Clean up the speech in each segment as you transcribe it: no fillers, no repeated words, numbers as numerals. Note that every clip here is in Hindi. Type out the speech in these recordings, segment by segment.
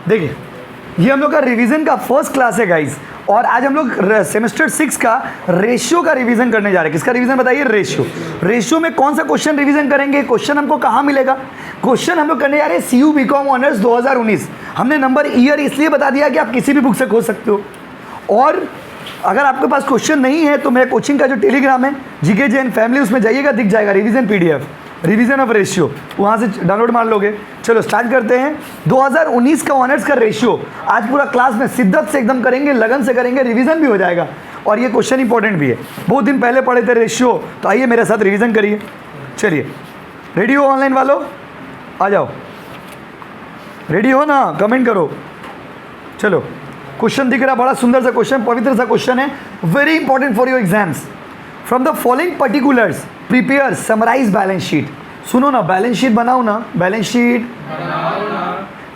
देखिए ये हम लोग का रिवीजन का फर्स्ट क्लास है गाइस, और आज हम लोग सेमेस्टर 6 का रेशियो का रिवीजन करने जा रहे हैं। किसका रिवीजन बताइए? रेशियो। रेशियो में कौन सा क्वेश्चन रिवीजन करेंगे? क्वेश्चन हमको कहाँ मिलेगा? क्वेश्चन हम लोग करने जा रहे हैं CU BCom ऑनर्स 2019। हमने नंबर ईयर इसलिए बता दिया कि आप किसी भी बुक से खोज सकते हो, और अगर आपके पास क्वेश्चन नहीं है तो मेरे कोचिंग का जो टेलीग्राम है जीके जैन फैमिली, उसमें जाइएगा, दिख जाएगा revision PDF, revision of ratio, वहाँ से डाउनलोड मार लोगे। चलो स्टार्ट करते हैं। 2019 का ऑनर्स का रेशियो आज पूरा क्लास में शिद्दत से एकदम करेंगे, लगन से करेंगे, रिवीजन भी हो जाएगा और ये क्वेश्चन इंपॉर्टेंट भी है। बहुत दिन पहले पढ़े थे रेशियो, तो आइए मेरे साथ रिवीजन करिए। चलिए रेडी हो ऑनलाइन वालों? आ जाओ, रेडी हो ना? कमेंट करो। चलो क्वेश्चन दिख रहा, बड़ा सुंदर सा क्वेश्चन, पवित्र सा क्वेश्चन है, very important for your exams. From the following particulars prepare summarise balance sheet. सुनो ना, बैलेंस शीट बनाओ ना, balance sheet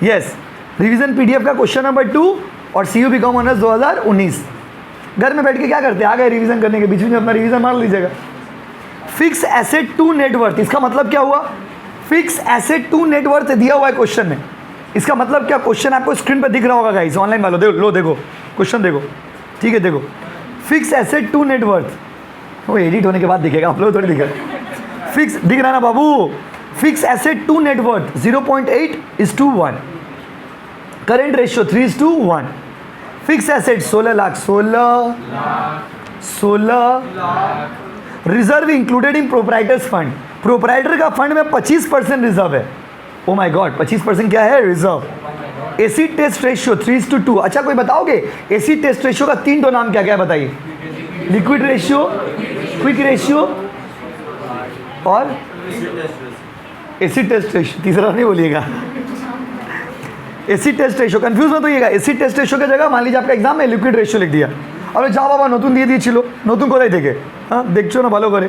yes. Revision PDF का क्वेश्चन नंबर 2 और CU BCom ऑनर्स 2019। घर में बैठ के क्या करते हैं? आ गए रिवीजन करने के, बीच में अपना रिवीजन मार लीजिएगा। फिक्स एसेट टू नेटवर्थ, इसका मतलब क्या हुआ? फिक्स एसेट टू नेटवर्थ दिया हुआ है क्वेश्चन में। इसका मतलब क्या? क्वेश्चन आपको स्क्रीन पर दिख रहा होगा गाइस, ऑनलाइन वालों देखो क्वेश्चन देखो, ठीक है? देखो फिक्स एसेट टू नेटवर्थ, वो एडिट होने के बाद दिखेगा, आप लोग थोड़ी दिखेगा। फिक्स दिख रहा है ना बाबू? Fix asset to net worth 0.8:1, current ratio 3:1। Fix asset 16 lakh, 16 reserve included in proprietors fund. Proprietor का फंड में 25% रिजर्व है। ओ माय गॉड, 25% क्या है? रिजर्व। Acid test ratio 3:2। अच्छा कोई बताओगे एसिड टेस्ट रेशियो का 3 नाम क्या क्या है बताइए? लिक्विड रेशियो, क्विक रेशियो और एसिड टेस्ट रेशियो। तीसरा नहीं बोलिएगा, एसिड टेस्ट रेशियो। कंफ्यूज मत होइएगा। एसिड टेस्ट रेशियो की जगह मान लीजिए आपका एग्जाम में लिक्विड रेशियो लिख दिया, अरे जाओ बाबा नतून दिए दिए नतून को देखे, हाँ देखो ना भालो करे।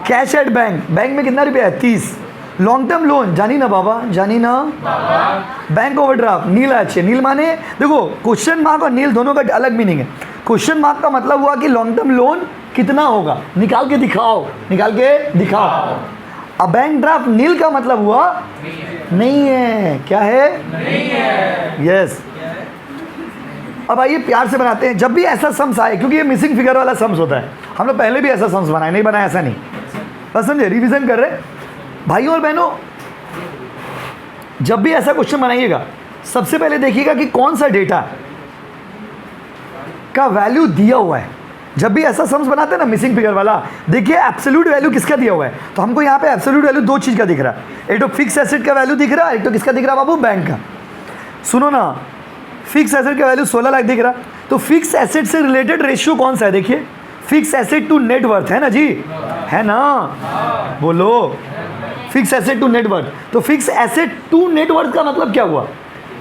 कैश एट बैंक, बैंक में कितना रुपया है? 30। लॉन्ग टर्म लोन जानी ना बाबा, जानी ना? बैंक ओवरड्राफ्ट नील अच्छे, नील माने देखो क्वेश्चन मार्क और नील दोनों का अलग मीनिंग है। क्वेश्चन मार्क का मतलब हुआ कि लॉन्ग टर्म लोन कितना होगा, निकाल के दिखाओ, निकाल के दिखाओ। अब बैंक ड्राफ्ट नील का मतलब हुआ नहीं है, क्या है? नहीं है, यस। अब आइए प्यार से बनाते हैं। जब भी ऐसा सम्स आए, क्योंकि ये मिसिंग फिगर वाला सम्स होता है, हम लोग पहले भी ऐसा सम्स बनाए, नहीं बनाया ऐसा नहीं, बस समझे, रिवीजन कर रहे भाइयों और बहनों। जब भी ऐसा क्वेश्चन बनाइएगा सबसे पहले देखिएगा कि कौन सा डेटा का वैल्यू दिया हुआ है। जब भी ऐसा सम्स बनाते हैं ना मिसिंग फिगर वाला, देखिए एब्सोल्यूट वैल्यू किसका दिया हुआ है। तो हमको यहाँ पे एब्सोल्यूट वैल्यू 2 चीज़ का दिख रहा है, एक तो फिक्स एसेट का वैल्यू दिख रहा है, एक तो किसका दिख रहा है बाबू? बैंक का। सुनो ना, फिक्स एसेट का वैल्यू 16 लाख दिख रहा, तो फिक्स एसेट से रिलेटेड रेशियो कौन सा है? देखिए फिक्स एसेट टू नेटवर्थ है ना जी, है ना? बोलो, फिक्स एसेट टू नेटवर्थ। तो फिक्स एसेट टू नेटवर्थ का मतलब क्या हुआ?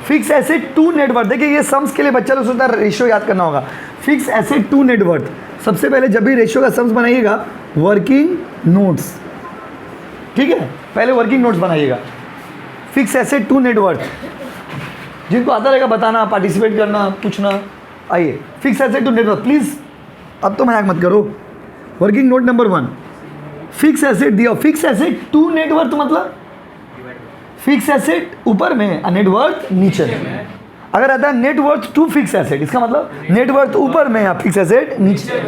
Fix asset to net worth. देखिए ये सम्स के लिए बच्चा लोग सोचता है रेशियो याद करना होगा। फिक्स एसेट टू नेटवर्थ, सबसे पहले जब भी रेशियो का सम्स बनाइएगा वर्किंग नोट्स, ठीक है? पहले वर्किंग नोट्स बनाइएगा। फिक्स एसेट टू नेटवर्थ, जिनको आता रहेगा बताना, पार्टिसिपेट करना, पूछना। आइए fix asset to net worth please, अब तो मजाक मत करो। Working note number 1, fix asset दिया, फिक्स एसेट टू नेटवर्थ मतलब फिक्स एसेट ऊपर में और नेटवर्थ नीचे में। अगर आता है नेटवर्थ टू फिक्स एसेट, इसका मतलब नेटवर्थ ऊपर में या फिक्स एसेट नीचे।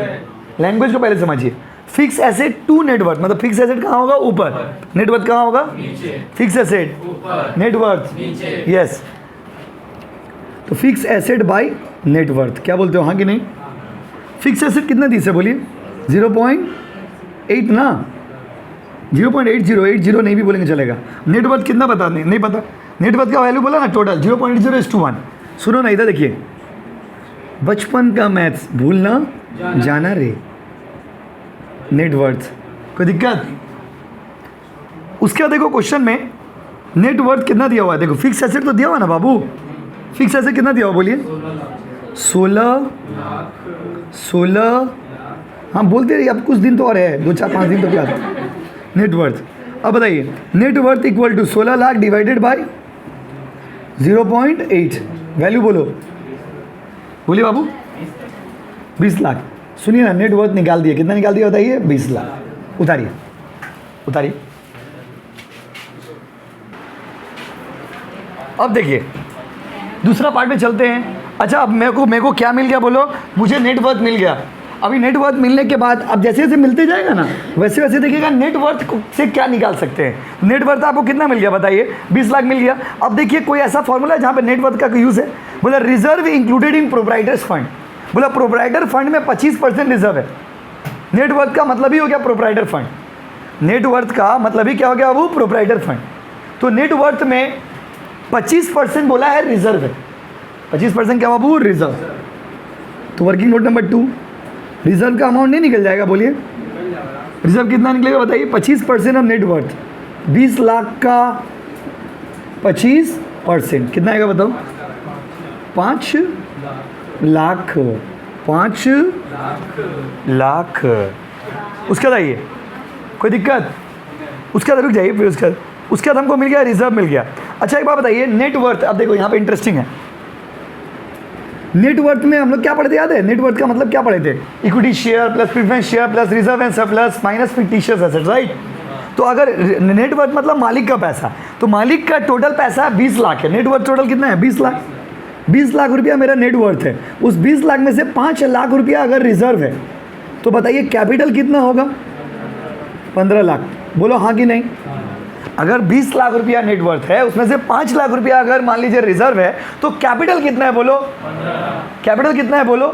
लैंग्वेज को पहले समझिए। फिक्स एसेट टू नेटवर्थ मतलब फिक्स एसेट कहाँ होगा? ऊपर। नेटवर्थ कहाँ होगा? नीचे। फिक्स एसेट ऊपर, नेटवर्थ नीचे, यस। तो फिक्स एसेट बाय नेटवर्थ, क्या बोलते हो, हाँ कि नहीं? फिक्स एसेट कितना दी से बोलिए? 0.8 ना, 0.80 नहीं भी बोलेंगे चलेगा। नेटवर्थ कितना बता नहीं पता? नेटवर्थ का वैल्यू बोला ना टोटल 0.80:1। सुनो ना इधर देखिए, बचपन का मैथ्स भूलना जाना रे। नेटवर्थ कोई दिक्कत? उसके बाद देखो क्वेश्चन में नेटवर्थ कितना दिया हुआ है, देखो फिक्स एसेट तो दिया हुआ ना बाबू, फिक्स एसेट कितना दिया हुआ बोलिए? 16 हाँ बोलते रहिए, अब कुछ दिन तो और है, 2-4-5 दिन तो क्या। नेटवर्थ अब बताइए, net worth equal to 16 lakh divided by 0.8, value बोलो, बोलिए बाबू? 20 लाख। सुनिए ना, नेटवर्थ निकाल दिए, कितना निकाल दिया बताइए? 20 लाख। उतारिए उतारिए। अब देखिए दूसरा पार्ट में चलते हैं। अच्छा, अब मेरे को क्या मिल गया बोलो, मुझे नेटवर्थ मिल गया। अभी नेटवर्थ मिलने के बाद अब जैसे जैसे मिलते जाएगा ना, वैसे वैसे देखिएगा नेटवर्थ से क्या निकाल सकते हैं। नेटवर्थ आपको कितना मिल गया बताइए, 20 लाख मिल गया। अब देखिए कोई ऐसा फॉर्मूला है जहाँ पे नेटवर्थ का यूज़ है। बोला reserve included in proprietors fund. बोला प्रोप्राइटर फंड में 25% रिजर्व है। नेटवर्थ का मतलब ही हो गया प्रोप्राइटर फंड। नेटवर्थ का मतलब ही क्या हो गया वो, प्रोप्राइटर फंड। तो नेटवर्थ में 25% बोला है रिजर्व है। 25% क्या बाबू, रिजर्व। तो वर्किंग नोट नंबर 2, रिजर्व का अमाउंट नहीं निकल जाएगा, बोलिए रिजर्व कितना निकलेगा बताइए। 25% ऑफ नेटवर्थ, 20 लाख का 25% कितना आएगा बताओ, 5 लाख। 5 लाख। उसके बाद आइए, कोई दिक्कत, उसके बाद रुक जाइए, फिर उसके बाद हमको मिल गया रिजर्व मिल गया। अच्छा एक बात बताइए, नेटवर्थ, अब देखो यहाँ पे इंटरेस्टिंग है। नेटवर्थ में हम लोग क्या पढ़े थे याद है, नेटवर्थ का मतलब क्या पढ़े थे, equity share plus preference share plus reserve and surplus minus fictitious asset, right. तो अगर नेटवर्थ मतलब मालिक का पैसा, तो मालिक का टोटल पैसा 20 लाख है। नेटवर्थ टोटल कितना है, 20 लाख। 20 लाख रुपया मेरा नेटवर्थ है। उस 20 लाख में से 5 लाख रुपया अगर रिजर्व है तो बताइए कैपिटल कितना होगा, 15 लाख। बोलो हाँ कि नहीं। अगर 20 लाख रुपया नेटवर्थ है, उसमें से 5 लाख रुपया अगर मान लीजिए रिजर्व है, तो कैपिटल कितना है बोलो, कैपिटल कितना है बोलो।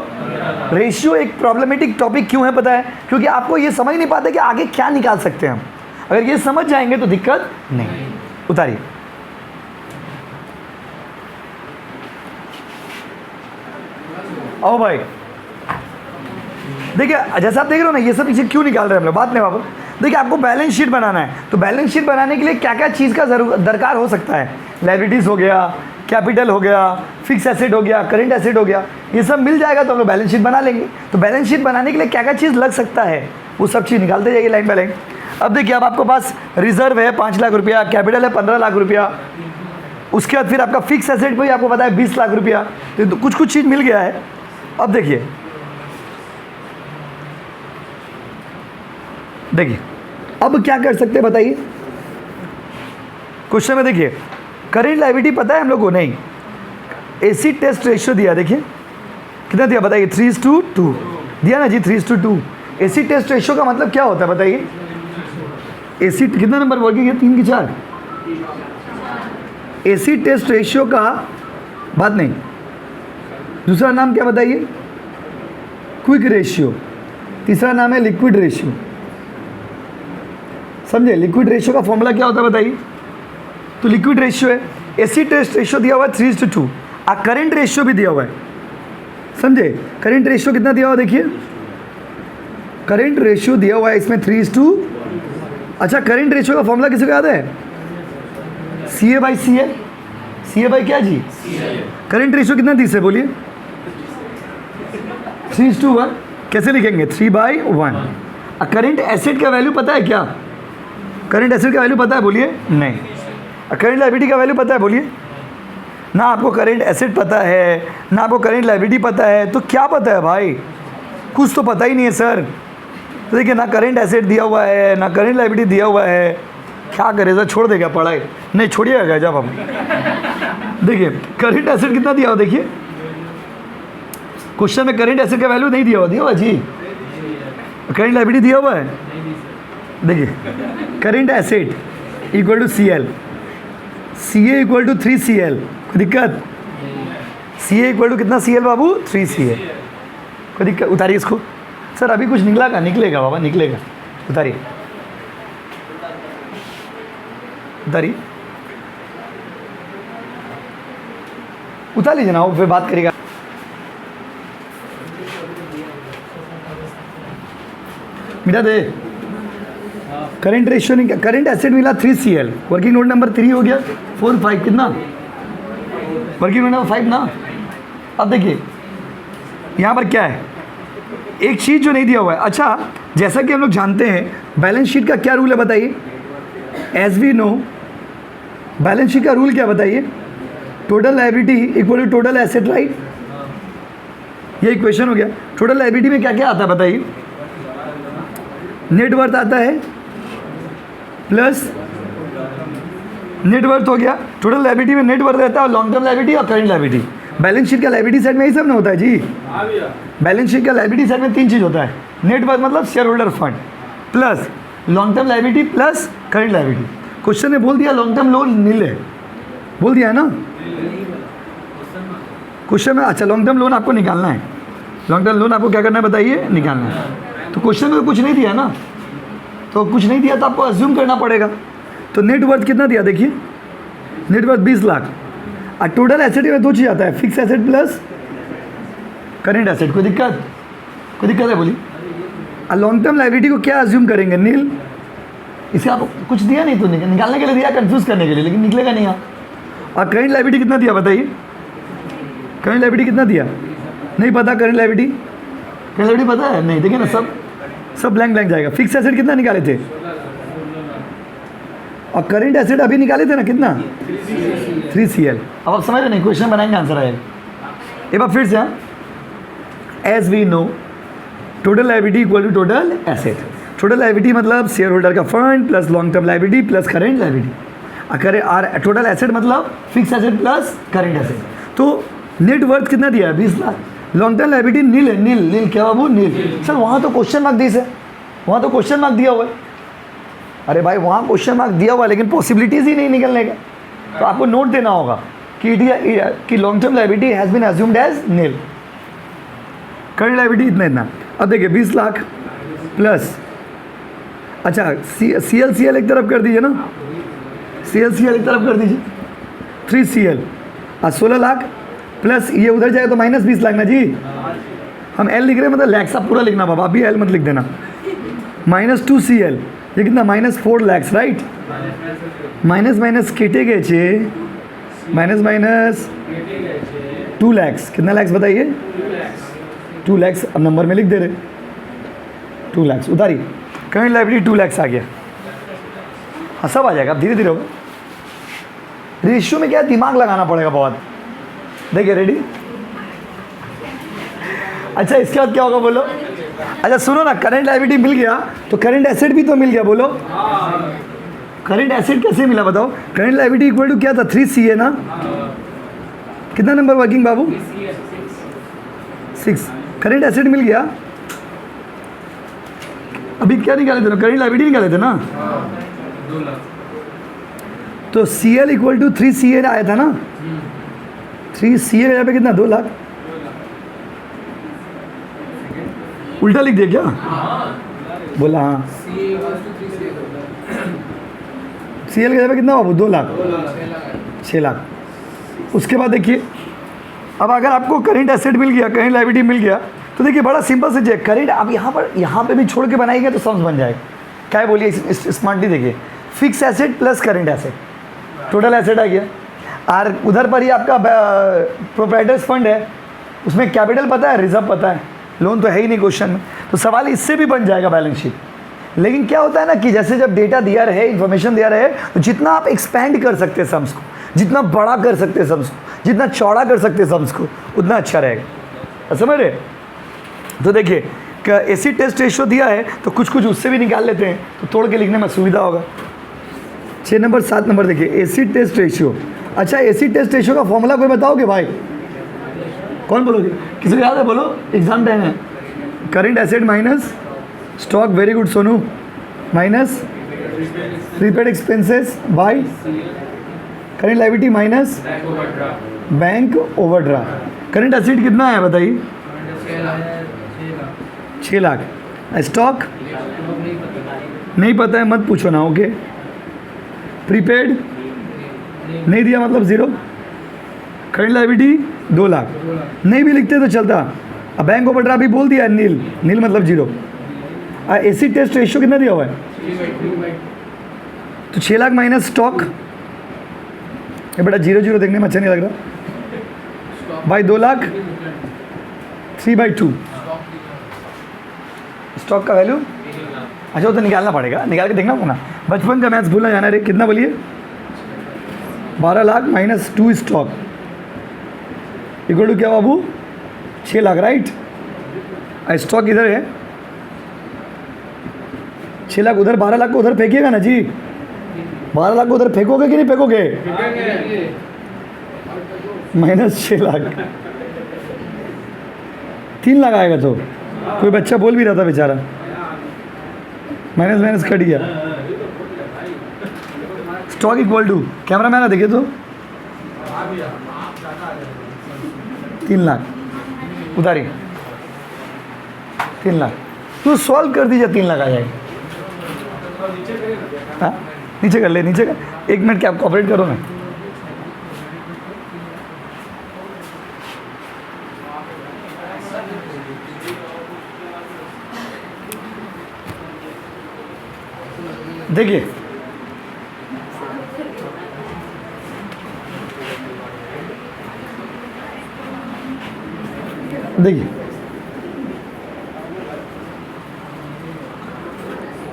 रेशियो एक प्रॉब्लमेटिक टॉपिक क्यों है पता है, क्योंकि आपको ये समझ नहीं पाते कि आगे क्या निकाल सकते हैं हम। अगर ये समझ जाएंगे तो दिक्कत नहीं। उतारिए, आओ भाई। देखिए जैसा आप देख रहे हो ना, ये सब चीज़ क्यों निकाल रहे हैं हम लोग, बात नहीं बाबू। देखिए आपको बैलेंस शीट बनाना है, तो बैलेंस शीट बनाने के लिए क्या क्या चीज़ का दरकार हो सकता है। लायबिलिटीज़ हो गया, कैपिटल हो गया, फिक्स एसेट हो गया, करेंट एसेट हो गया, ये सब मिल जाएगा तो हम लोग बैलेंस शीट बना लेंगे। तो बैलेंस शीट बनाने के लिए क्या क्या चीज़ लग सकता है, वो सब चीज़ निकालते जाइए लाइन बाय लाइन। अब देखिए, अब आपके पास रिजर्व है 5 लाख रुपया, कैपिटल है 15 लाख रुपया, उसके बाद फिर आपका फिक्स एसेट भी आपको पता है 20 लाख रुपया, तो कुछ चीज़ मिल गया है। अब देखिए अब क्या कर सकते हैं बताइए। क्वेश्चन में देखिए, करेंट लायबिलिटी पता है हम लोग को, नहीं। एसिड टेस्ट रेशियो दिया, देखिए कितना दिया बताइए, 3:2 दिया ना जी, 3:2। एसिड टेस्ट रेशियो का मतलब क्या होता है बताइए। एसिड कितना नंबर वर्किंग है, 3 की 4। एसिड टेस्ट रेशियो का बात नहीं, दूसरा नाम क्या बताइए, क्विक रेशियो। तीसरा नाम है लिक्विड रेशियो। समझे, लिक्विड रेशियो का फॉर्मूला क्या होता है बताइए। तो लिक्विड रेशियो है, एसिड टेस्ट रेशियो दिया हुआ है 3:2, और करंट रेशियो भी दिया हुआ है। समझे, करंट रेशियो कितना दिया हुआ देखिए, करंट रेशियो दिया हुआ है इसमें 3:2। अच्छा, करंट रेशियो का फॉर्मूला किसी को याद है, CA/CL। CA बाई क्या जी, करंट रेशियो कितना 30 है बोलिए, 3:1। कैसे लिखेंगे, 3/1। करंट एसेट का वैल्यू पता है क्या, करंट एसेट का वैल्यू पता है बोलिए, नहीं। करंट लायबिलिटी का वैल्यू पता है बोलिए, ना आपको करंट एसेट पता है ना आपको करंट लायबिलिटी पता है, तो क्या पता है भाई, कुछ तो पता ही नहीं है सर। तो देखिए, ना करंट एसेट दिया हुआ है ना करंट लायबिलिटी दिया हुआ है, क्या करे सर, छोड़ देगा पढ़ाई, नहीं छोड़िएगा जब हम। देखिए करंट एसेट कितना दिया हुआ देखिए, क्वेश्चन में करंट एसेट का वैल्यू नहीं दिया हुआ जी, करंट लायबिलिटी दिया हुआ है। देखिए current asset equal to CL, CA equal to 3CL, कोई दिक्कत, CA इक्वल टू कितना CL बाबू, 3CL, कोई दिक्कत। उतारिए इसको सर, अभी कुछ निकला का, निकलेगा बाबा निकलेगा, उतारिए उतारिए, उतार लीजिए ना, वो फिर बात करेगा। मिला दे, करंट रेशियो नहीं, करंट एसेट मिला 3CL, वर्किंग नोट नंबर 3 हो गया, 4 5 कितना, वर्किंग नोट नंबर 5 ना। अब देखिए यहाँ पर क्या है, एक चीज़ जो नहीं दिया हुआ है। अच्छा, जैसा कि हम लोग जानते हैं बैलेंस शीट का क्या रूल है बताइए, as we know balance sheet का रूल क्या बताइए, total liability equal to total asset, right. ये इक्वेशन हो गया। टोटल लायबिलिटी में क्या क्या आता है बताइए, नेटवर्थ आता है प्लस नेटवर्थ हो गया, टोटल लायबिलिटी में नेटवर्थ रहता है और लॉन्ग टर्म लायबिलिटी और करंट लायबिलिटी। बैलेंस शीट का लायबिलिटी साइड में यही सब ना होता है जी। बैलेंस शीट का लायबिलिटी साइड में 3 चीज़ होता है, नेटवर्थ मतलब share holder fund plus long term liability plus current liability. Question ने बोल दिया लॉन्ग टर्म लोन नील है, बोल दिया है ना क्वेश्चन में। अच्छा लॉन्ग टर्म लोन आपको निकालना है, लॉन्ग टर्म लोन आपको क्या करना है बताइए, निकालना है। तो क्वेश्चन में तो कुछ नहीं दिया ना, तो कुछ नहीं दिया तो आपको अज्यूम करना पड़ेगा। तो नेटवर्थ कितना दिया देखिए, नेटवर्थ 20 लाख। और टोटल एसेट में 2 चीज़ आता है, fix asset plus current asset. कोई दिक्कत है बोली। और लॉन्ग टर्म लायबिलिटी को क्या अज्यूम करेंगे, नील। इसे आप कुछ दिया नहीं, तो निकालने के लिए दिया, कंफ्यूज करने के लिए, लेकिन निकलेगा नहीं यहाँ। और करंट लायबिलिटी कितना दिया बताइए, करंट लायबिलिटी कितना दिया, नहीं पता। करंट लायबिलिटी पता है नहीं, देखिए ना सब ब्लैंक जाएगा। फिक्स एसेट कितना निकाले थे और करंट एसेट अभी निकाले थे ना कितना, 3CL। अब आप समझ रहे नहीं, क्वेश्चन बनाएंगे आंसर आएगा। एक बार फिर से, as we know total liability equal to total asset. Total liability मतलब शेयर होल्डर का fund plus long term liability plus current liability. और टोटल एसेट मतलब fix asset plus current asset. तो नेट वर्थ कितना दिया है, 20 lakh. Long term liability nil है, नील क्या बाबू, नील। सर वहाँ तो क्वेश्चन मार्क दी है, वहाँ तो क्वेश्चन मार्क दिया हुआ है। अरे भाई वहाँ क्वेश्चन मार्क दिया हुआ है लेकिन पॉसिबिलिटीज़ ही नहीं निकलने का। तो आपको नोट देना होगा कि long term liability has been assumed as nil, current liability इतना। अब देखिए 20 लाख प्लस, अच्छा CL एक तरफ कर दीजिए ना, CL एक तरफ कर दीजिए, 3CL। और 16 लाख प्लस ये उधर जाएगा तो माइनस 20 लाख ना जी। हम L लिख रहे हैं मतलब लैक्स, आप पूरा लिखना बाबा, अभी L मत लिख देना। -2CL ये कितना, -4 लाख राइट। माइनस केटे गए छे, माइनस 2 लाख, कितना लाख बताइए, 2 लाख। अब नंबर में लिख दे रहे, 2 लाख उतारी। करंट लायबिलिटी 2 लाख आ गया। हाँ सब आ जाएगा, अब धीरे धीरे होगा। रेशियो में क्या है, दिमाग लगाना पड़ेगा बहुत। देखिए रेडी। अच्छा इसके बाद क्या होगा बोलो। अच्छा सुनो ना, करंट लायबिलिटी मिल गया तो करंट एसेट भी तो मिल गया, बोलो करंट एसेट कैसे मिला बताओ। करंट लायबिलिटी इक्वल टू क्या था, 3CA ना। कितना नंबर वर्किंग बाबू, 6। करंट एसेट मिल गया। अभी क्या निकाले थे ना, करंट लायबिलिटी निकाले थे ना। तो CL इक्वल टू 3CA आया था ना। 3CA यहाँ पे कितना, 2 लाख। उल्टा लिख दिया क्या, बोला हाँ। CL के यहाँ पे कितना बाबू, 2 लाख, 6 लाख। उसके बाद देखिए, अब अगर आपको करंट एसेट मिल गया, करंट लायबिलिटी मिल गया, तो देखिए बड़ा सिंपल से चेक करंट। आप यहाँ पे भी छोड़ के बनाएंगे तो सम्स बन जाएगा। क्या है बोलिए स्मार्टली देखिए, fix asset plus current asset, total asset आ गया। और उधर पर ही आपका प्रोप्राइटर्स फंड है, उसमें कैपिटल पता है, रिजर्व पता है, लोन तो है ही नहीं क्वेश्चन में, तो सवाल इससे भी बन जाएगा बैलेंस शीट। लेकिन क्या होता है ना कि जैसे जब डेटा दिया रहे, इन्फॉर्मेशन दिया रहे, तो जितना आप एक्सपैंड कर सकते हैं सम्स को, जितना बड़ा कर सकते हैं सम्स को, जितना चौड़ा कर सकते हैं सम्स को, उतना अच्छा रहेगा। समझ रहे। तो देखिए एसिड टेस्ट रेशियो दिया है तो कुछ उससे भी निकाल लेते हैं, तो तोड़ के लिखने में सुविधा होगा। 6 नंबर 7 नंबर देखिए, एसिड टेस्ट रेशियो। अच्छा एसिड टेस्ट रेशियो का फॉर्मूला कोई बताओगे भाई, कौन बोलोगे, किसी को याद है बोलो, एग्जाम टाइम है। Current asset minus stock, very good Sonu, minus prepaid expenses by current liability minus bank overdraft. Current asset कितना है बताइए, 6 लाख। स्टॉक नहीं पता है, मत पूछो ना, ओके। प्रीपेड नहीं दिया मतलब 0। करंट लायबिलिटी 2 लाख, नहीं भी लिखते तो चलता। अब बैंक ओवरड्राफ्ट भी बोल दिया, नील मतलब 0। एसिड टेस्ट रेशियो कितना दिया हुआ है, तो 6 लाख माइनस स्टॉक। ये बेटा 0 देखने में अच्छा नहीं लग रहा, बाई 2 लाख 3/2 स्टॉक का वैल्यू। अच्छा वो तो निकालना पड़ेगा, निकाल के देखना होगा। बचपन का मैथ्स भूलना जाना रे, कितना बोलिए, 12 lakh minus 2 stock equal to क्या बाबू, 6 लाख राइट। स्टॉक इधर है 6 लाख, उधर 12 लाख को उधर फेंकिएगा ना जी, 12 लाख को उधर फेंकोगे कि नहीं फेंकोगे? -6 लाख। 3 लाख आएगा तो कोई बच्चा बोल भी रहा था बेचारा, माइनस माइनस कट गया। Stock equal to, camera man देखिए तो 3 लाख उतारिए, 3 लाख तो सॉल्व कर दीजिए, 3 लाख आ जाएगा। हाँ नीचे कर ले, नीचे कर, 1 मिनट क्या कॉपरेट करो ना। देखिए देखिए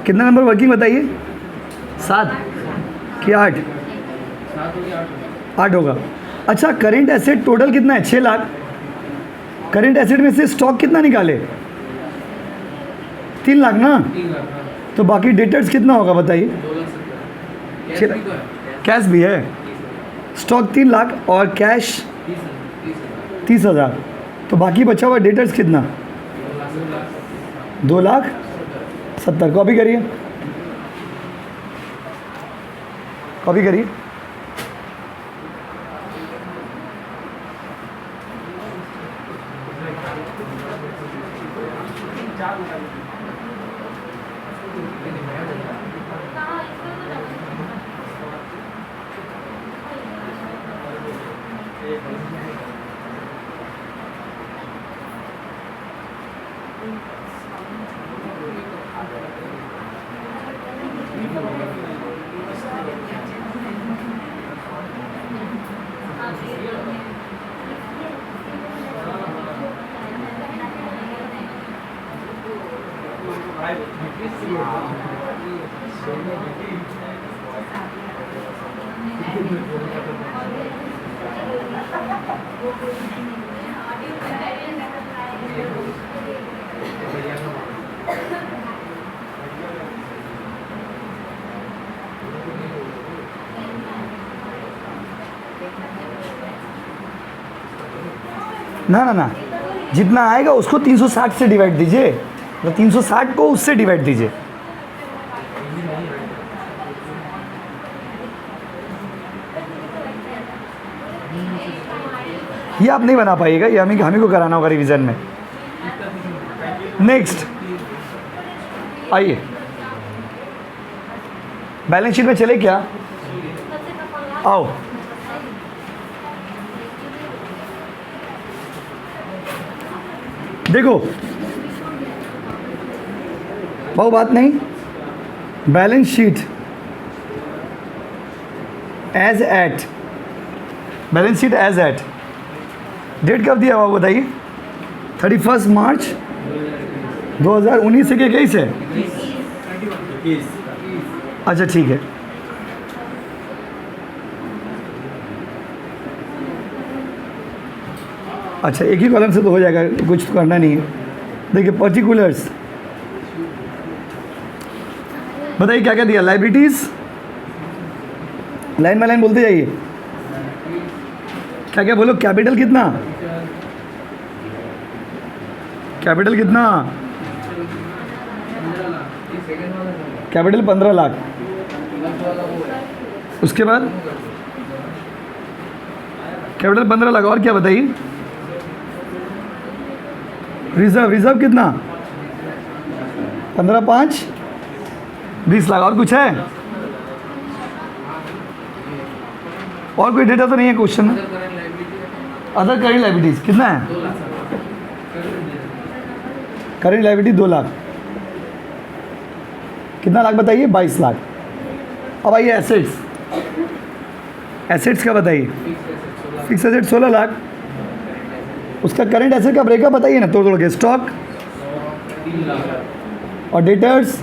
कितना नंबर वर्किंग बताइए, 7 कि 8? 8 होगा। अच्छा करेंट एसेट टोटल कितना है? 6 लाख। करेंट एसेट में से स्टॉक कितना निकाले? 3 लाख ना, तो बाकी डेटर्स कितना होगा बताइए? 6 लाख। कैश भी है, स्टॉक 3 लाख और कैश 30,000, तो बाकी बचा हुआ डेटर्स कितना? 2,70,000। कॉपी करिए, कॉपी करिए। ना ना ना, जितना आएगा उसको 360 से डिवाइड दीजिए, तो 360 को उससे डिवाइड दीजिए। ये आप नहीं बना पाइएगा, ये हमें को कराना होगा रिवीजन में। नेक्स्ट आइए, बैलेंस शीट में चले क्या? आओ देखो, बहुत बात नहीं, balance sheet as at, balance sheet as at, date कब दिया हुआ बताइए? 31 मार्च 2019 से क्या 21 है? अच्छा ठीक है, अच्छा एक ही कॉलम से तो हो जाएगा, कुछ तो करना नहीं है। देखिए पर्टिकुलर्स बताइए क्या क्या दिया? लाइबिलिटीज, लाइन बाय लाइन बोलते जाइए, क्या क्या बोलो? कैपिटल कितना? कैपिटल कितना? कैपिटल 15 लाख। उसके बाद कैपिटल 15 लाख, और क्या बताइए? रिजर्व, रिजर्व कितना? 15 5 20 लाख। और कुछ है? और कोई डेटा तो नहीं है क्वेश्चन में? अदर करेंट लाइबिलिटीज कितना है? Current liability 2 lakh. कितना लाख बताइए? 22 लाख। अब आइए एसेट्स, एसेट्स का बताइए? Fix asset 16 lakh. उसका करंट एसेट का ब्रेकअप बताइए ना, तोड़ तोड़ के। स्टॉक और डेटर्स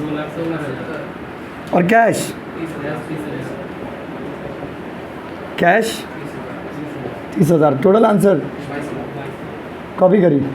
और cash, cash 30,000। Total answer copy करिए।